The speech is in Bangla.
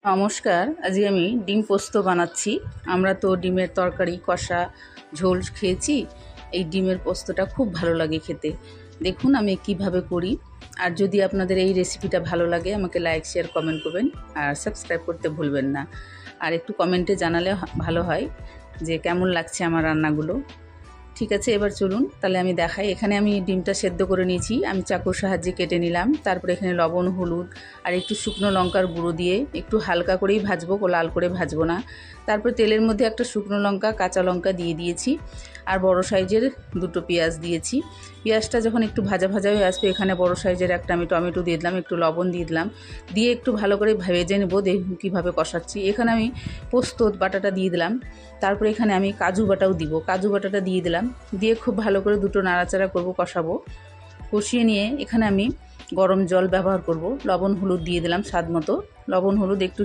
নমস্কার, আজকে আমি ডিম পোস্ত বানাচ্ছি। আমরা তো ডিমের তরকারি, কষা, ঝোল খেয়েছি। এই ডিমের পোস্তটা খুব ভালো লাগে খেতে। দেখুন আমি কিভাবে করি। আর যদি আপনাদের এই রেসিপিটা ভালো লাগে আমাকে লাইক, শেয়ার, কমেন্ট করবেন আর সাবস্ক্রাইব করতে ভুলবেন না। আর একটু কমেন্টে জানালে ভালো হয় যে কেমন লাগছে আমার রান্নাগুলো। ঠিক আছে, এবার চলুন তাহলে আমি দেখাই। এখানে আমি ডিমটা সেদ্ধ করে নিয়েছি, আমি চাকুর সাহায্যে কেটে নিলাম। তারপরে এখানে লবণ, হলুদ আর একটু শুকনো লঙ্কার গুঁড়ো দিয়ে একটু হালকা করেই ভাজবো, লাল করে ভাজবো না। তারপর তেলের মধ্যে একটা শুকনো লঙ্কা, কাঁচা লঙ্কা দিয়ে দিয়েছি আর বড় সাইজের দুটো পেঁয়াজ দিয়েছি। পেঁয়াজটা যখন একটু ভাজা ভাজা হয়ে আসবে, এখানে বড় সাইজের একটা আমি টমেটো দিয়ে দিলাম, একটু লবণ দিয়ে দিলাম, দিয়ে একটু ভালো করে ভেজে নেবো। দেখুন কীভাবে কষাচ্ছি। এখানে আমি পোস্ত বাটাটা দিয়ে দিলাম। তারপরে এখানে আমি কাজু বাটাও দিব, কাজু বাটাটা দিয়ে দিলাম, দিয়ে খুব ভালো করে দুটো নাড়াচাড়া করব, কষাবো। কষিয়ে নিয়ে এখানে আমি গরম জল ব্যবহার করব। লবণ হলুদ দিয়ে দিলাম স্বাদ মতো, লবণ হলুদ একটু